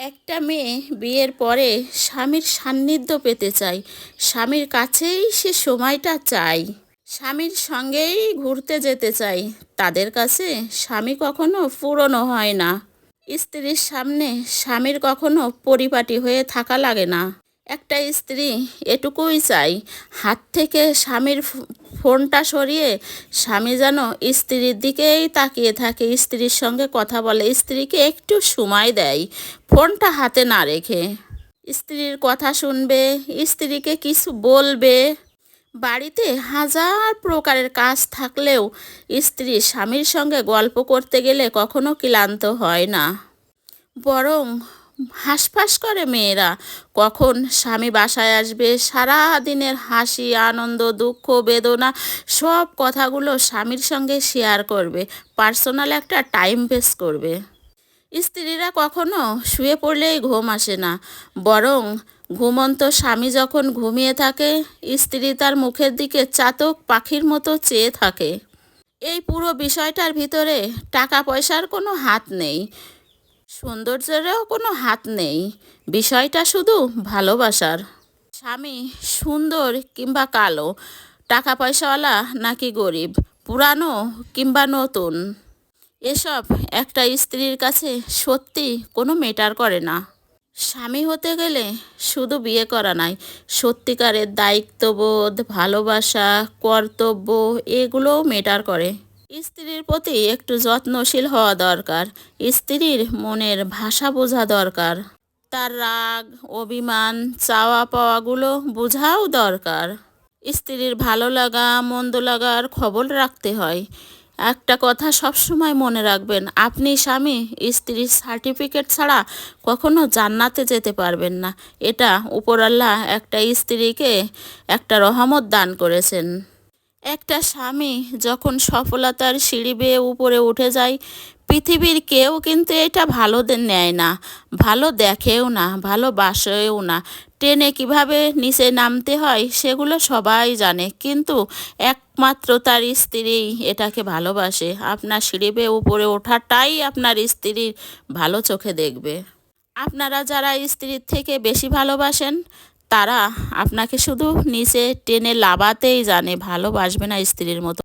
একটা মেয়ে বিয়ের পরে স্বামীর সান্নিধ্য পেতে চায়, স্বামীর কাছেই সে সময়টা চায়, স্বামীর সঙ্গেই ঘুরতে যেতে চায়। তাদের কাছে স্বামী কখনো পুরনো হয় না। স্ত্রীর সামনে স্বামীর কখনো পরিপাটি হয়ে থাকা লাগে না। একটা স্ত্রী এটুকুই চাই, হাত থেকে স্বামীর ফোনটা সরিয়ে স্বামী যেন স্ত্রীর দিকেই তাকিয়ে থাকে, স্ত্রীর সঙ্গে কথা বলে, স্ত্রীকে একটু সময় দেয়, ফোনটা হাতে না রেখে স্ত্রীর কথা শুনবে, স্ত্রীকে কিছু বলবে। বাড়িতে হাজার প্রকারের কাজ থাকলেও স্ত্রী স্বামীর সঙ্গে গল্প করতে গেলে কখনো ক্লান্ত হয় না, বরং হাঁসফাঁস করে মেয়েরা। কখন স্বামী বাসায় আসবে, সারা দিনের হাসি আনন্দ দুঃখ বেদনা সব কথাগুলো স্বামীর সঙ্গে শেয়ার করবে, পার্সোনাল একটা টাইম পাস করবে। স্ত্রীরা কখনো শুয়ে পড়লেই ঘুম আসে না, বরং ঘুমন্ত স্বামী যখন ঘুমিয়ে থাকে স্ত্রী তার মুখের দিকে চাতক পাখির মতো চেয়ে থাকে। এই পুরো বিষয়টার ভিতরে টাকা পয়সার কোনো হাত নেই, সৌন্দর্যেরও কোনো হাত নেই, বিষয়টা শুধু ভালোবাসার। স্বামী সুন্দর কিংবা কালো, টাকা পয়সাওয়ালা নাকি গরিব, পুরানো কিংবা নতুন, এসব একটা স্ত্রীর কাছে সত্যি কোনো ম্যাটার করে না। স্বামী হতে গেলে শুধু বিয়ে করা নয়, সত্যিকারের দায়িত্ববোধ, ভালোবাসা, কর্তব্য এগুলোও ম্যাটার করে। স্ত্রীর প্রতি একটু যত্নশীল হওয়া দরকার, স্ত্রীর মনের ভাষা বোঝা দরকার, তার রাগ অভিমান চাওয়া পাওয়াগুলো বোঝাও দরকার। স্ত্রীর ভালো লাগা মন্দ লাগার খবর রাখতে হয়। একটা কথা সবসময় মনে রাখবেন, আপনি স্বামী স্ত্রীর সার্টিফিকেট ছাড়া কখনো জান্নাতে যেতে পারবেন না। এটা উপরআল্লাহ একটা স্ত্রীকে একটা রহমত দান করেছেন। একটা স্বামী যখন সফলতার সিঁড়ি বেয়ে উপরে উঠে যায়, পৃথিবীর কেউ কিন্তু এটা ভালো নেয় না, ভালো দেখেও না, ভালোবাসেও না। ট্রেনে কিভাবে নিচে নামতে হয় সেগুলো সবাই জানে, কিন্তু একমাত্র তার স্ত্রী এটাকে ভালোবাসে। আপনার সিঁড়ি বেয়ে উপরে ওঠাটাই আপনার স্ত্রীর ভালো চোখে দেখবে। আপনারা যারা স্ত্রীর থেকে বেশি ভালোবাসেন তারা আপনাকে শুধু নিচে টেনে লাবাতেই জানে, ভালোবাসবে না স্ত্রীর মতো।